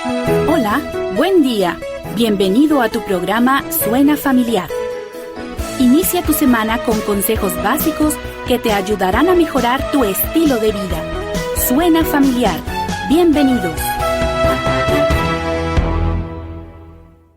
Hola, buen día. Bienvenido a tu programa Suena Familiar. Inicia tu semana con consejos básicos que te ayudarán a mejorar tu estilo de vida. Suena Familiar. Bienvenidos.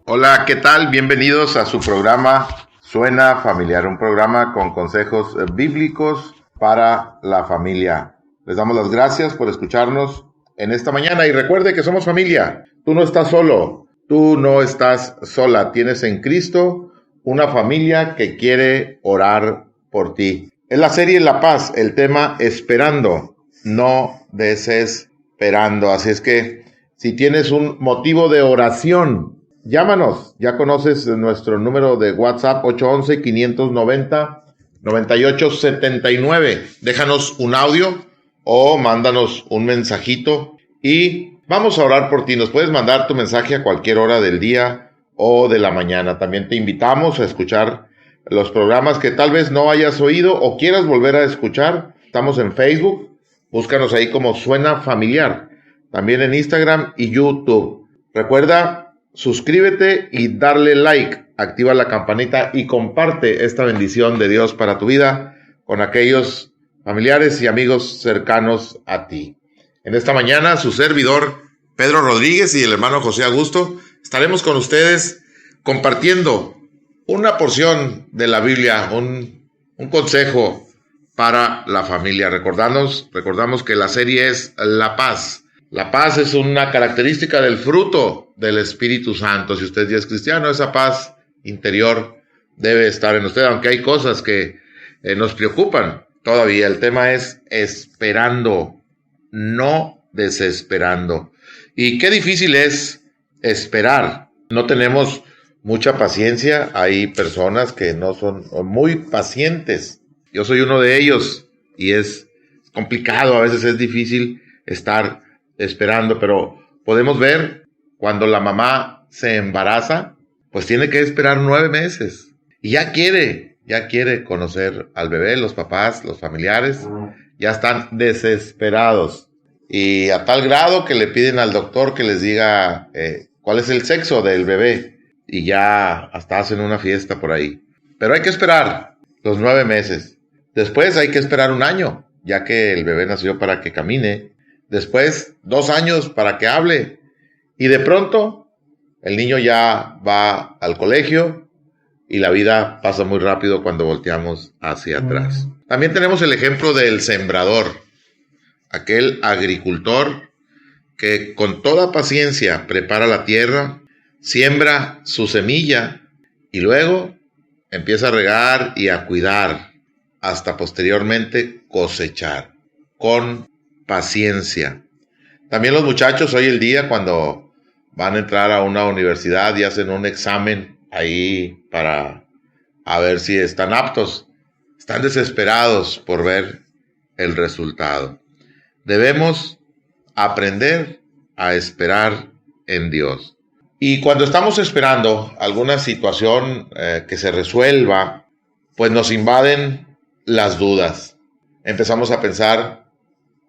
Hola, ¿qué tal? Bienvenidos a su programa Suena Familiar, un programa con consejos bíblicos para la familia. Les damos las gracias por escucharnos en esta mañana y recuerde que somos familia. Tú no estás solo, tú no estás sola. Tienes en Cristo una familia que quiere orar por ti. Es la serie La Paz, el tema esperando, no desesperando. Así es que si tienes un motivo de oración, llámanos. Ya conoces nuestro número de WhatsApp 811-590-9879. Déjanos un audio o mándanos un mensajito y vamos a orar por ti. Nos puedes mandar tu mensaje a cualquier hora del día o de la mañana. También te invitamos a escuchar los programas que tal vez no hayas oído o quieras volver a escuchar. Estamos en Facebook, búscanos ahí como Suena Familiar. También en Instagram y YouTube. Recuerda, suscríbete y darle like, activa la campanita y comparte esta bendición de Dios para tu vida con aquellos familiares y amigos cercanos a ti. En esta mañana, su servidor Pedro Rodríguez y el hermano José Augusto estaremos con ustedes compartiendo una porción de la Biblia, un consejo para la familia. Recordamos que la serie es La Paz. La paz es una característica del fruto del Espíritu Santo. Si usted ya es cristiano, esa paz interior debe estar en usted, aunque hay cosas que nos preocupan. Todavía el tema es esperando, no desesperando. Y qué difícil es esperar. No tenemos mucha paciencia. Hay personas que no son muy pacientes. Yo soy uno de ellos y es complicado. A veces es difícil estar esperando, pero podemos ver cuando la mamá se embaraza, pues tiene que esperar 9 meses y ya quiere conocer al bebé. Los papás, los familiares ya están desesperados y a tal grado que le piden al doctor que les diga cuál es el sexo del bebé y ya hasta hacen una fiesta por ahí. Pero hay que esperar los 9 meses. Después hay que esperar 1 año, ya que el bebé nació para que camine. Después 2 años para que hable. Y de pronto el niño ya va al colegio y la vida pasa muy rápido cuando volteamos hacia atrás. También tenemos el ejemplo del sembrador, aquel agricultor que con toda paciencia prepara la tierra, siembra su semilla y luego empieza a regar y a cuidar hasta posteriormente cosechar con paciencia. También los muchachos hoy en día cuando van a entrar a una universidad y hacen un examen ahí para a ver si están aptos, están desesperados por ver el resultado. Debemos aprender a esperar en Dios. Y cuando estamos esperando alguna situación que se resuelva, pues nos invaden las dudas. Empezamos a pensar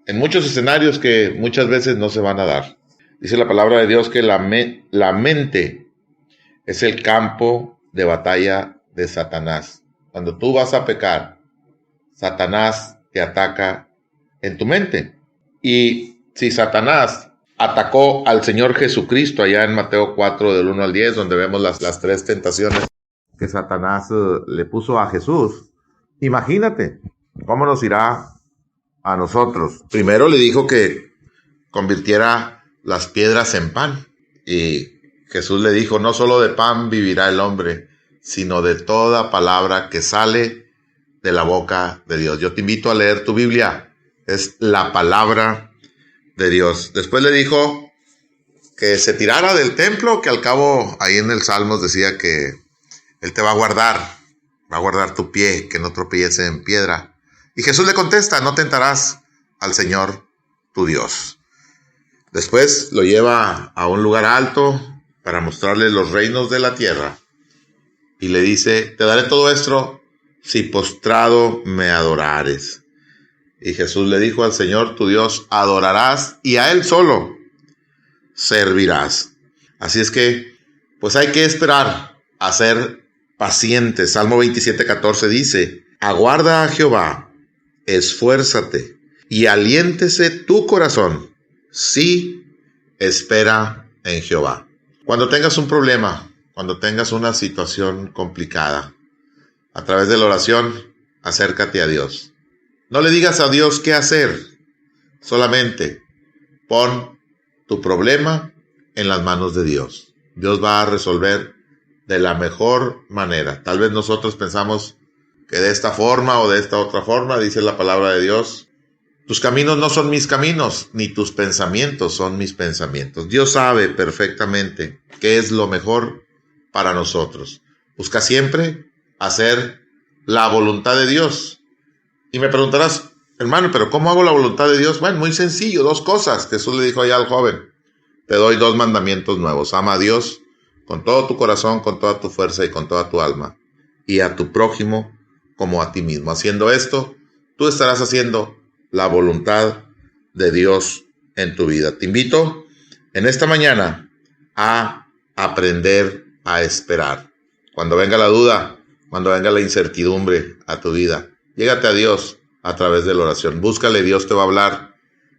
en muchos escenarios que muchas veces no se van a dar. Dice la palabra de Dios que la mente es el campo de batalla de Satanás. Cuando tú vas a pecar, Satanás te ataca en tu mente. Y si Satanás atacó al Señor Jesucristo allá en Mateo 4 del 1 al 10, donde vemos las 3 tentaciones que Satanás le puso a Jesús, imagínate cómo nos irá a nosotros. Primero le dijo que convirtiera las piedras en pan. Y Jesús le dijo, no solo de pan vivirá el hombre, sino de toda palabra que sale de la boca de Dios. Yo te invito a leer tu Biblia. Es la palabra de Dios. Después le dijo que se tirara del templo, que al cabo ahí en el Salmos decía que Él te va a guardar tu pie, que no tropiece en piedra. Y Jesús le contesta, no tentarás al Señor tu Dios. Después lo lleva a un lugar alto para mostrarle los reinos de la tierra. Y le dice, te daré todo esto si postrado me adorares. Y Jesús le dijo al Señor tu Dios, adorarás y a Él solo servirás. Así es que, pues hay que esperar a ser pacientes. Salmo 27:14 dice, aguarda a Jehová, esfuérzate y aliéntese tu corazón. Sí, espera en Jehová. Cuando tengas un problema, cuando tengas una situación complicada, a través de la oración, acércate a Dios. No le digas a Dios qué hacer, solamente pon tu problema en las manos de Dios. Dios va a resolver de la mejor manera. Tal vez nosotros pensamos que de esta forma o de esta otra forma, dice la palabra de Dios, tus caminos no son mis caminos, ni tus pensamientos son mis pensamientos. Dios sabe perfectamente qué es lo mejor para nosotros. Busca siempre hacer la voluntad de Dios. Y me preguntarás, hermano, ¿pero cómo hago la voluntad de Dios? Bueno, muy sencillo, 2 cosas. Jesús le dijo allá al joven, te doy 2 mandamientos nuevos. Ama a Dios con todo tu corazón, con toda tu fuerza y con toda tu alma. Y a tu prójimo como a ti mismo. Haciendo esto, tú estarás haciendo la voluntad de Dios en tu vida. Te invito en esta mañana a aprender a esperar. Cuando venga la duda, cuando venga la incertidumbre a tu vida, llégate a Dios a través de la oración. Búscale, Dios te va a hablar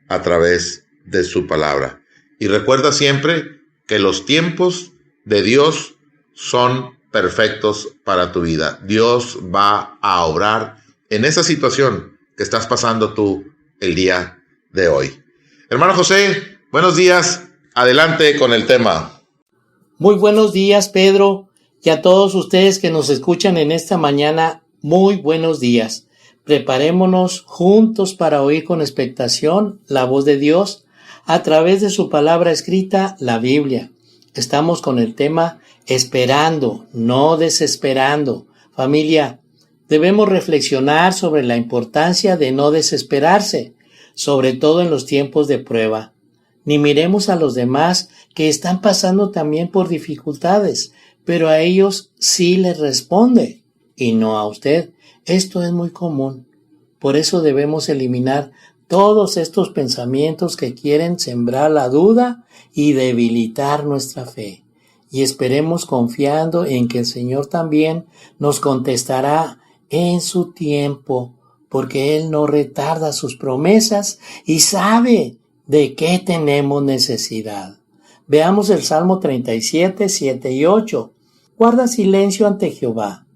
a través de su palabra. Y recuerda siempre que los tiempos de Dios son perfectos para tu vida. Dios va a obrar en esa situación que estás pasando tú el día de hoy. Hermano José, buenos días. Adelante con el tema. Muy buenos días, Pedro, y a todos ustedes que nos escuchan en esta mañana, muy buenos días. Preparémonos juntos para oír con expectación la voz de Dios a través de su palabra escrita, la Biblia. Estamos con el tema esperando, no desesperando. Familia, debemos reflexionar sobre la importancia de no desesperarse, sobre todo en los tiempos de prueba. Ni miremos a los demás que están pasando también por dificultades, pero a ellos sí les responde, y no a usted. Esto es muy común. Por eso debemos eliminar todos estos pensamientos que quieren sembrar la duda y debilitar nuestra fe. Y esperemos confiando en que el Señor también nos contestará en su tiempo, porque Él no retarda sus promesas y sabe de qué tenemos necesidad. Veamos el Salmo 37, 7 y 8. Guarda silencio ante Jehová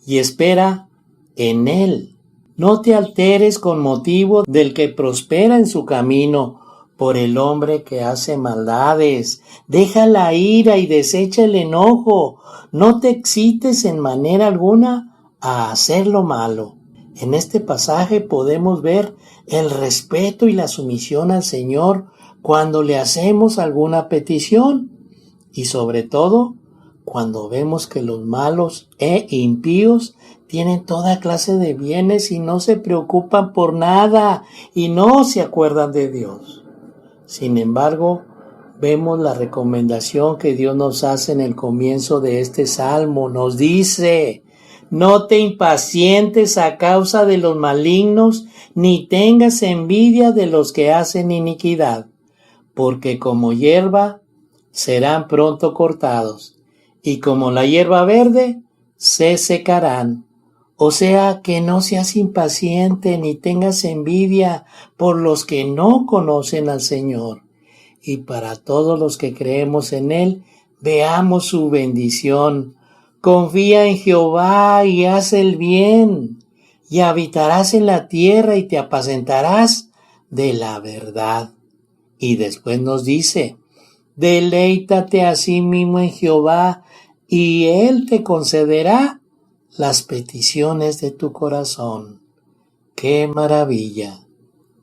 y espera en Él. No te alteres con motivo del que prospera en su camino, por el hombre que hace maldades. Deja la ira y desecha el enojo. No te excites en manera alguna a hacer lo malo. En este pasaje podemos ver el respeto y la sumisión al Señor cuando le hacemos alguna petición, y sobre todo cuando vemos que los malos e impíos tienen toda clase de bienes y no se preocupan por nada y no se acuerdan de Dios. Sin embargo, vemos la recomendación que Dios nos hace en el comienzo de este salmo. Nos dice: no te impacientes a causa de los malignos, ni tengas envidia de los que hacen iniquidad, porque como hierba serán pronto cortados, y como la hierba verde se secarán. O sea, que no seas impaciente ni tengas envidia por los que no conocen al Señor. Y para todos los que creemos en Él, veamos su bendición. Confía en Jehová y haz el bien, y habitarás en la tierra y te apacentarás de la verdad. Y después nos dice: deleítate a sí mismo en Jehová, y Él te concederá las peticiones de tu corazón. ¡Qué maravilla!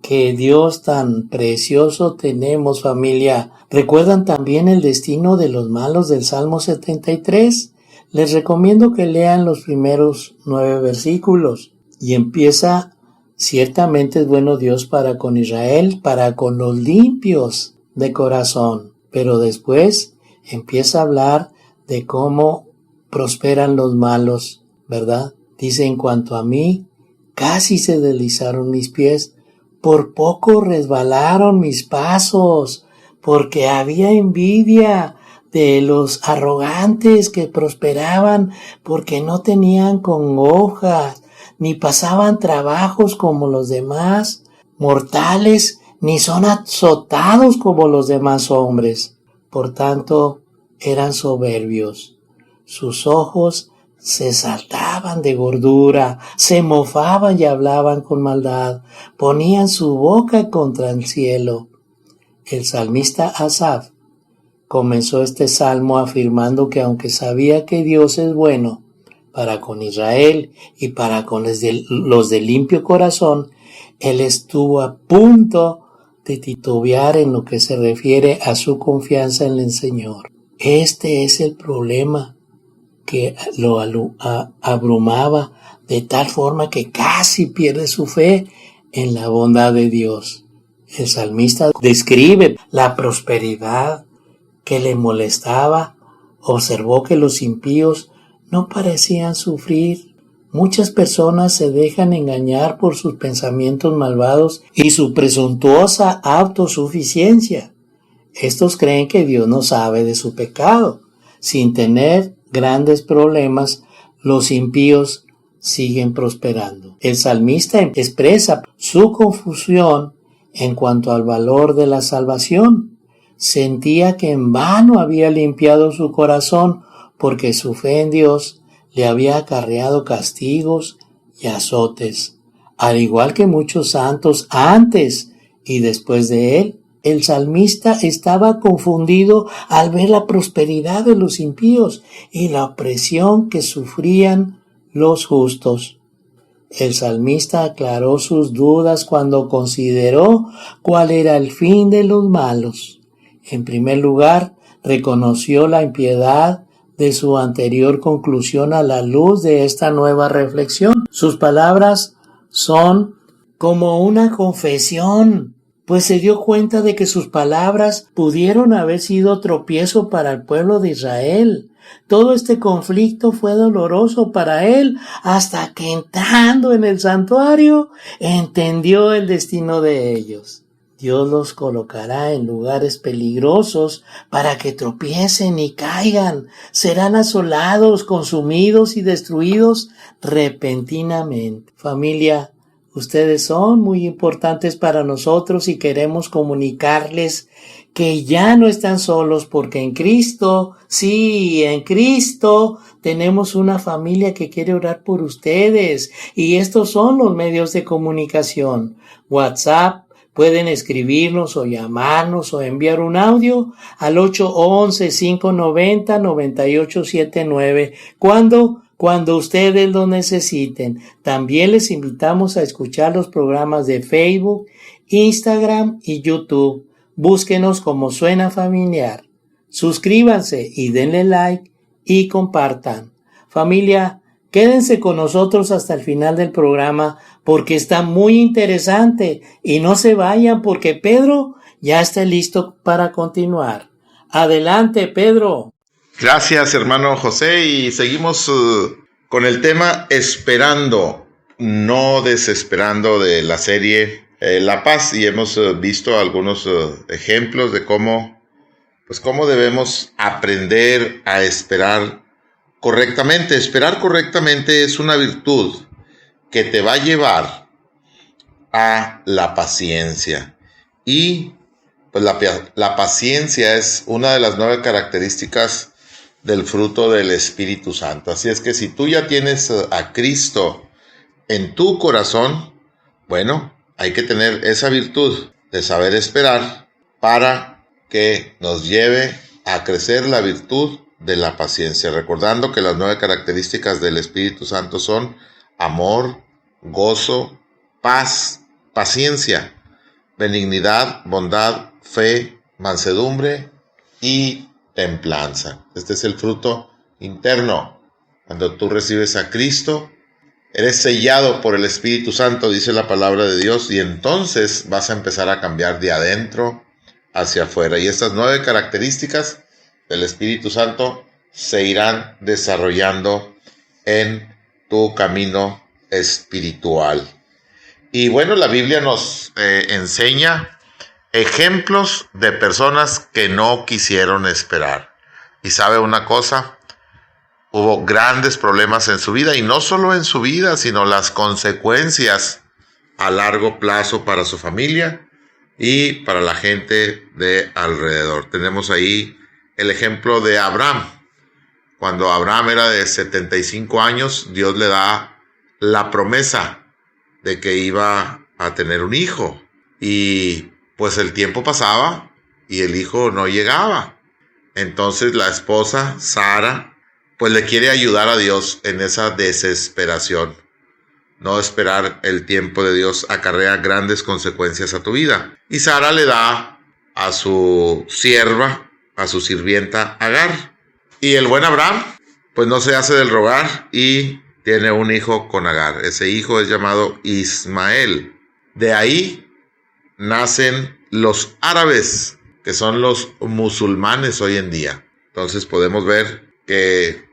¡Qué Dios tan precioso tenemos, familia! ¿Recuerdan también el destino de los malos del Salmo 73? Les recomiendo que lean los primeros 9 versículos. Y empieza: ciertamente es bueno Dios para con Israel, para con los limpios de corazón. Pero después empieza a hablar de cómo prosperan los malos, ¿verdad? Dice: en cuanto a mí, casi se deslizaron mis pies, por poco resbalaron mis pasos, porque había envidia de los arrogantes que prosperaban porque no tenían congojas, ni pasaban trabajos como los demás mortales, ni son azotados como los demás hombres. Por tanto, eran soberbios. Sus ojos se saltaban de gordura, se mofaban y hablaban con maldad, ponían su boca contra el cielo. El salmista Asaf comenzó este salmo afirmando que aunque sabía que Dios es bueno para con Israel y para con los de limpio corazón, él estuvo a punto de titubear en lo que se refiere a su confianza en el Señor. Este es el problema que lo abrumaba de tal forma que casi pierde su fe en la bondad de Dios. El salmista describe la prosperidad que le molestaba. Observó que los impíos no parecían sufrir. Muchas personas se dejan engañar por sus pensamientos malvados y su presuntuosa autosuficiencia. Estos creen que Dios no sabe de su pecado. Sin tener grandes problemas, los impíos siguen prosperando. El salmista expresa su confusión en cuanto al valor de la salvación. Sentía que en vano había limpiado su corazón porque su fe en Dios le había acarreado castigos y azotes, al igual que muchos santos antes y después de él. El salmista estaba confundido al ver la prosperidad de los impíos y la opresión que sufrían los justos. El salmista aclaró sus dudas cuando consideró cuál era el fin de los malos. En primer lugar, reconoció la impiedad de su anterior conclusión a la luz de esta nueva reflexión. Sus palabras son como una confesión, pues se dio cuenta de que sus palabras pudieron haber sido tropiezo para el pueblo de Israel. Todo este conflicto fue doloroso para él hasta que entrando en el santuario entendió el destino de ellos. Dios los colocará en lugares peligrosos para que tropiecen y caigan. Serán asolados, consumidos y destruidos repentinamente. Familia, ustedes son muy importantes para nosotros y queremos comunicarles que ya no están solos porque en Cristo, sí, en Cristo tenemos una familia que quiere orar por ustedes y estos son los medios de comunicación. WhatsApp. Pueden escribirnos o llamarnos o enviar un audio al 811-590-9879 cuando ustedes lo necesiten. También les invitamos a escuchar los programas de Facebook, Instagram y YouTube. Búsquenos como Suena Familiar. Suscríbanse y denle like y compartan. Familia, quédense con nosotros hasta el final del programa porque está muy interesante y no se vayan porque Pedro ya está listo para continuar. Adelante, Pedro. Gracias, hermano José, y seguimos con el tema esperando, no desesperando de la serie La Paz, y hemos visto algunos ejemplos de cómo debemos aprender a esperar correctamente. Esperar correctamente es una virtud que te va a llevar a la paciencia. Y pues la paciencia es una de las 9 características del fruto del Espíritu Santo. Así es que si tú ya tienes a Cristo en tu corazón, bueno, hay que tener esa virtud de saber esperar para que nos lleve a crecer la virtud de la paciencia, recordando que las 9 características del Espíritu Santo son amor, gozo, paz, paciencia, benignidad, bondad, fe, mansedumbre y templanza. Este es el fruto interno. Cuando tú recibes a Cristo, eres sellado por el Espíritu Santo, dice la palabra de Dios, y entonces vas a empezar a cambiar de adentro hacia afuera. Y estas 9 características del Espíritu Santo se irán desarrollando en tu camino espiritual. Y bueno, la Biblia nos enseña ejemplos de personas que no quisieron esperar. Y sabe una cosa, hubo grandes problemas en su vida, y no solo en su vida, sino las consecuencias a largo plazo para su familia y para la gente de alrededor. Tenemos ahí el ejemplo de Abraham. Cuando Abraham era de 75 años, Dios le da la promesa de que iba a tener un hijo. Y pues el tiempo pasaba y el hijo no llegaba. Entonces la esposa, Sara, pues le quiere ayudar a Dios en esa desesperación. No esperar el tiempo de Dios acarrea grandes consecuencias a tu vida. Y Sara le da a su sierva, a su sirvienta Agar. Y el buen Abraham, pues no se hace del rogar y tiene un hijo con Agar. Ese hijo es llamado Ismael. De ahí nacen los árabes, que son los musulmanes hoy en día. Entonces podemos ver que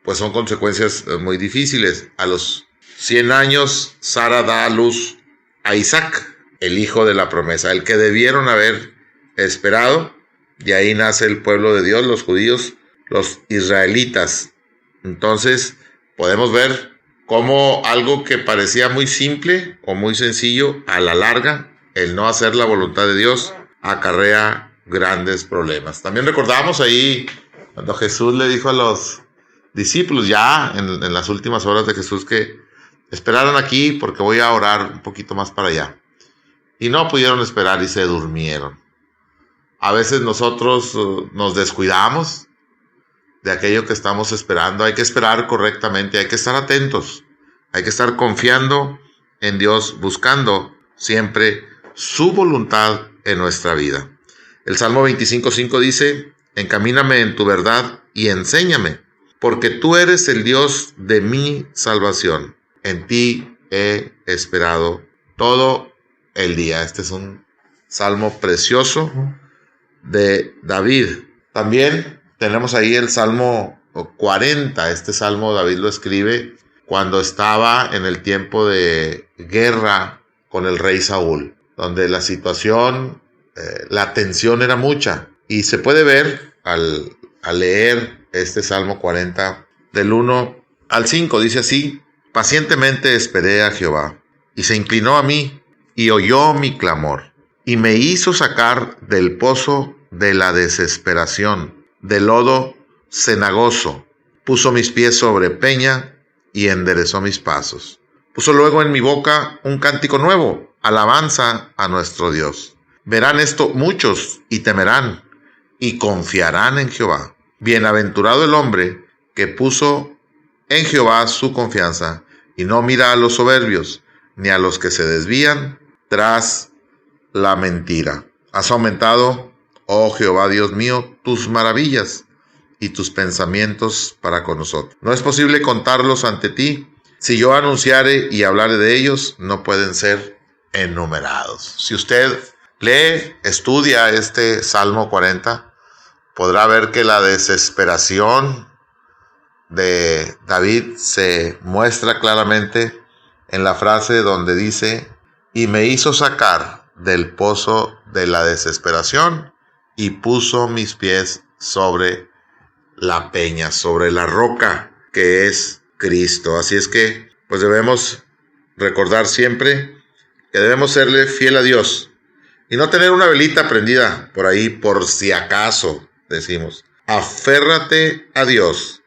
pues son consecuencias muy difíciles. A los 100 años, Sara da a luz a Isaac, el hijo de la promesa, el que debieron haber esperado. Y ahí nace el pueblo de Dios, los judíos, los israelitas. Entonces podemos ver cómo algo que parecía muy simple o muy sencillo, a la larga, el no hacer la voluntad de Dios acarrea grandes problemas. También recordamos ahí cuando Jesús le dijo a los discípulos, ya en las últimas horas de Jesús, que esperaran aquí porque voy a orar un poquito más para allá. Y no pudieron esperar y se durmieron. A veces nosotros nos descuidamos de aquello que estamos esperando. Hay que esperar correctamente, hay que estar atentos, hay que estar confiando en Dios, buscando siempre su voluntad en nuestra vida. El Salmo 25:5 dice: encamíname en tu verdad y enséñame, porque tú eres el Dios de mi salvación. En ti he esperado todo el día. Este es un salmo precioso de David. También tenemos ahí el Salmo 40. Este salmo David lo escribe cuando estaba en el tiempo de guerra con el rey Saúl, donde la situación, la tensión era mucha. Y se puede ver al leer este Salmo 40, del 1 al 5, dice así: pacientemente esperé a Jehová, y se inclinó a mí, y oyó mi clamor, y me hizo sacar del pozo de la desesperación, del lodo cenagoso. Puso mis pies sobre peña, y enderezó mis pasos. Puso luego en mi boca un cántico nuevo, alabanza a nuestro Dios. Verán esto muchos, y temerán, y confiarán en Jehová. Bienaventurado el hombre que puso en Jehová su confianza, y no mira a los soberbios, ni a los que se desvían tras la mentira. Has aumentado, oh Jehová Dios mío, tus maravillas y tus pensamientos para con nosotros. No es posible contarlos ante ti. Si yo anunciare y hablare de ellos, no pueden ser enumerados. Si usted lee, estudia este Salmo 40, podrá ver que la desesperación de David se muestra claramente en la frase donde dice: y me hizo sacar del pozo de la desesperación, y puso mis pies sobre la peña, sobre la roca que es Cristo. Así es que pues debemos recordar siempre que debemos serle fiel a Dios y no tener una velita prendida por ahí por si acaso. Decimos, aférrate a Dios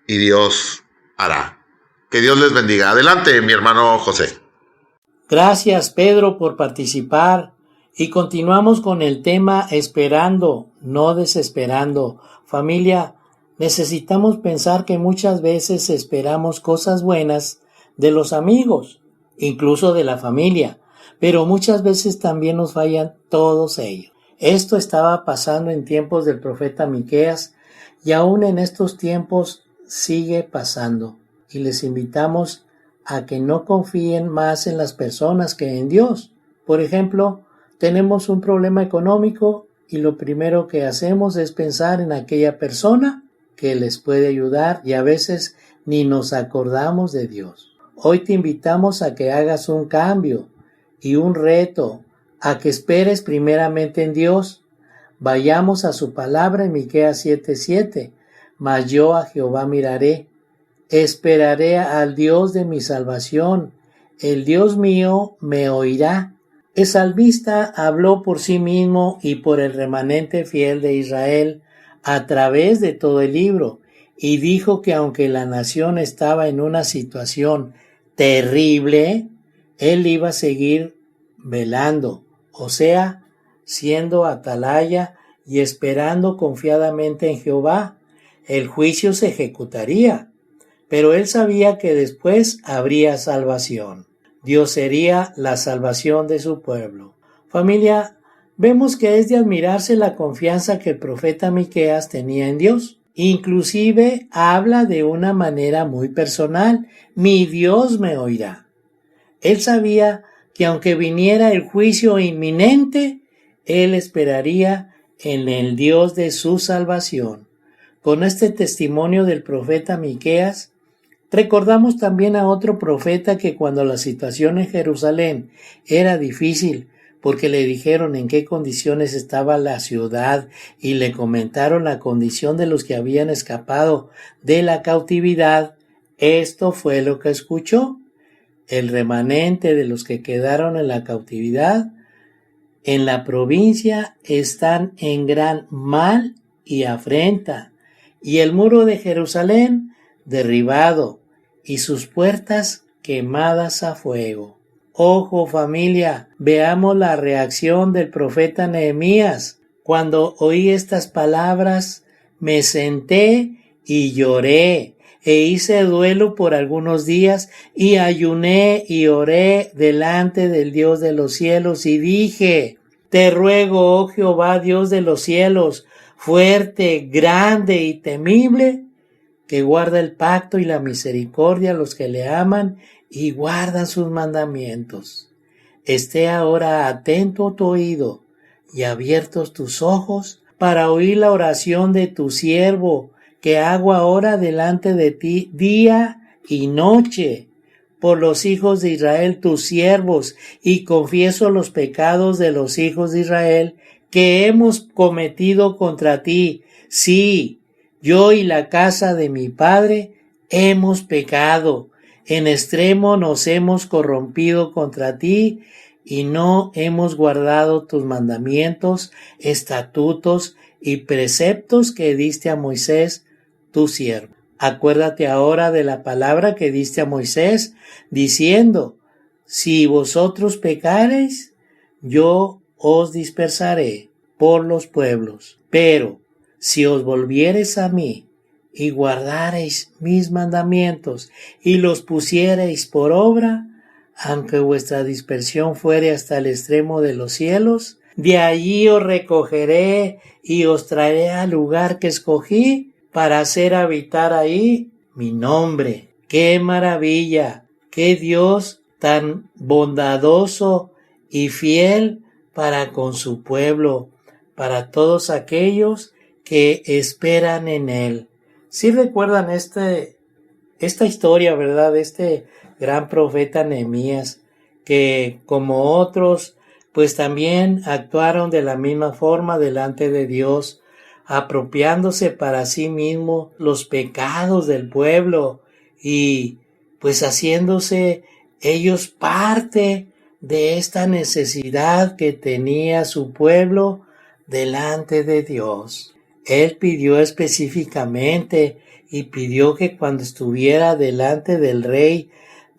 y Dios hará. Que Dios les bendiga. Adelante, mi hermano José. Gracias, Pedro, por participar. Y continuamos con el tema esperando, no desesperando. Familia, necesitamos pensar que muchas veces esperamos cosas buenas de los amigos, incluso de la familia, pero muchas veces también nos fallan todos ellos. Esto estaba pasando en tiempos del profeta Miqueas y aún en estos tiempos sigue pasando. Y les invitamos a que no confíen más en las personas que en Dios. Por ejemplo, tenemos un problema económico y lo primero que hacemos es pensar en aquella persona que les puede ayudar y a veces ni nos acordamos de Dios. Hoy te invitamos a que hagas un cambio y un reto a que esperes primeramente en Dios. Vayamos a su palabra en Miqueas 7:7. Mas yo a Jehová miraré, esperaré al Dios de mi salvación, el Dios mío me oirá. El salmista habló por sí mismo y por el remanente fiel de Israel a través de todo el libro, y dijo que aunque la nación estaba en una situación terrible, él iba a seguir velando, o sea, siendo atalaya y esperando confiadamente en Jehová. El juicio se ejecutaría, pero él sabía que después habría salvación. Dios sería la salvación de su pueblo. Familia, vemos que es de admirarse la confianza que el profeta Miqueas tenía en Dios. Inclusive habla de una manera muy personal: mi Dios me oirá. Él sabía que aunque viniera el juicio inminente, él esperaría en el Dios de su salvación. Con este testimonio del profeta Miqueas, recordamos también a otro profeta que cuando la situación en Jerusalén era difícil, porque le dijeron en qué condiciones estaba la ciudad y le comentaron la condición de los que habían escapado de la cautividad, esto fue lo que escuchó. El remanente de los que quedaron en la cautividad en la provincia están en gran mal y afrenta, y el muro de Jerusalén derribado, y sus puertas quemadas a fuego. Ojo, familia, veamos la reacción del profeta Nehemías. Cuando oí estas palabras, me senté y lloré, e hice duelo por algunos días, y ayuné y oré delante del Dios de los cielos, y dije: te ruego, oh Jehová, Dios de los cielos, fuerte, grande y temible, que guarda el pacto y la misericordia a los que le aman y guardan sus mandamientos. Esté ahora atento tu oído y abiertos tus ojos para oír la oración de tu siervo, que hago ahora delante de ti día y noche, por los hijos de Israel tus siervos, y confieso los pecados de los hijos de Israel que hemos cometido contra ti. Sí, yo y la casa de mi padre hemos pecado. En extremo nos hemos corrompido contra ti y no hemos guardado tus mandamientos, estatutos y preceptos que diste a Moisés, tu siervo. Acuérdate ahora de la palabra que diste a Moisés, diciendo: si vosotros pecareis, yo os dispersaré por los pueblos. Pero si os volviereis a mí y guardareis mis mandamientos y los pusiereis por obra, aunque vuestra dispersión fuere hasta el extremo de los cielos, de allí os recogeré y os traeré al lugar que escogí para hacer habitar ahí mi nombre. ¡Qué maravilla! ¡Qué Dios tan bondadoso y fiel para con su pueblo, para todos aquellos que esperan en Él! ¿Sí recuerdan esta historia, verdad? Este gran profeta Nehemías, que como otros, pues también actuaron de la misma forma delante de Dios, apropiándose para sí mismo los pecados del pueblo y pues haciéndose ellos parte de esta necesidad que tenía su pueblo delante de Dios. Él pidió específicamente y pidió que cuando estuviera delante del rey,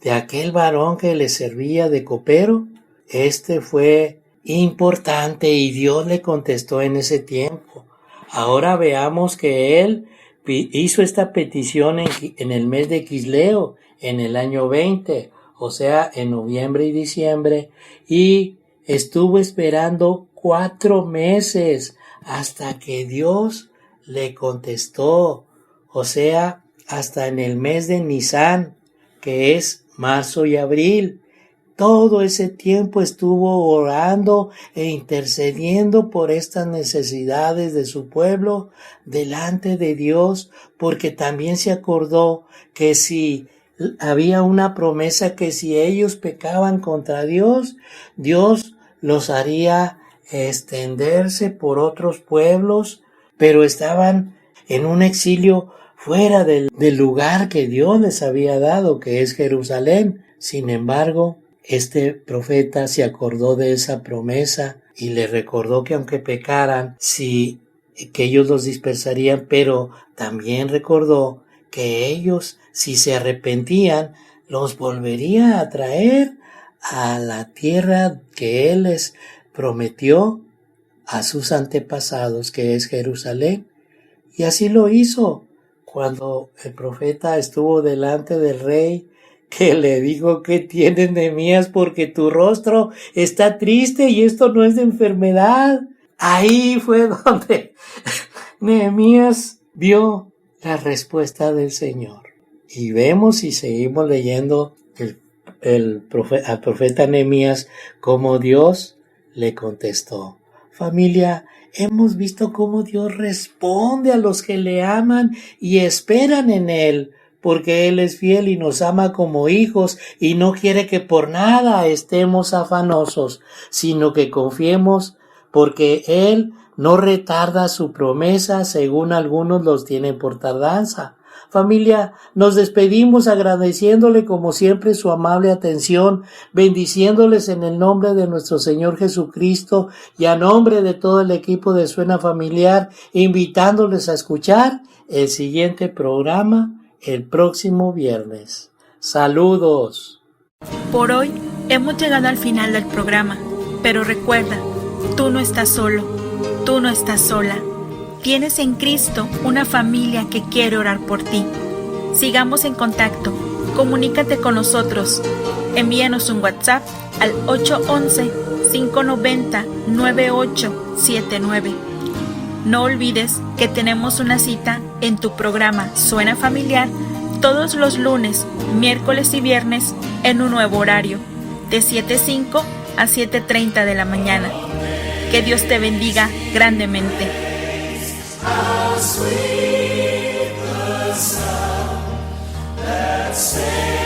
de aquel varón que le servía de copero, este fue importante y Dios le contestó en ese tiempo. Ahora veamos que él hizo esta petición en el mes de Quisleo, en el año 20, o sea, en noviembre y diciembre, y estuvo esperando 4 meses hasta que Dios le contestó, o sea, hasta en el mes de Nisán, que es marzo y abril. Todo ese tiempo estuvo orando e intercediendo por estas necesidades de su pueblo delante de Dios, porque también se acordó que si había una promesa que si ellos pecaban contra Dios, Dios los haría extenderse por otros pueblos, pero estaban en un exilio fuera del lugar que Dios les había dado, que es Jerusalén. Sin embargo, este profeta se acordó de esa promesa y le recordó que aunque pecaran, que ellos los dispersarían, pero también recordó que ellos, si se arrepentían, los volvería a traer a la tierra que Él les prometió a sus antepasados, que es Jerusalén. Y así lo hizo cuando el profeta estuvo delante del rey, que le dijo: ¿qué tienes, Nehemías? Porque tu rostro está triste y esto no es de enfermedad. Ahí fue donde Nehemías vio la respuesta del Señor. Y vemos y seguimos leyendo al profeta Nehemías cómo Dios le contestó. Familia, hemos visto cómo Dios responde a los que le aman y esperan en Él, porque Él es fiel y nos ama como hijos y no quiere que por nada estemos afanosos, sino que confiemos, porque Él no retarda su promesa, según algunos los tienen por tardanza. Familia, nos despedimos agradeciéndole como siempre su amable atención, bendiciéndoles en el nombre de nuestro Señor Jesucristo y a nombre de todo el equipo de Suena Familiar, invitándoles a escuchar el siguiente programa el próximo viernes. Saludos. Por hoy hemos llegado al final del programa, pero recuerda, tú no estás solo, tú no estás sola. Tienes en Cristo una familia que quiere orar por ti. Sigamos en contacto. Comunícate con nosotros. Envíanos un WhatsApp al 811-590-9879. No olvides que tenemos una cita en tu programa Suena Familiar todos los lunes, miércoles y viernes en un nuevo horario, de 7:05 a 7:30 de la mañana. Que Dios te bendiga grandemente. How sweet the sound that saved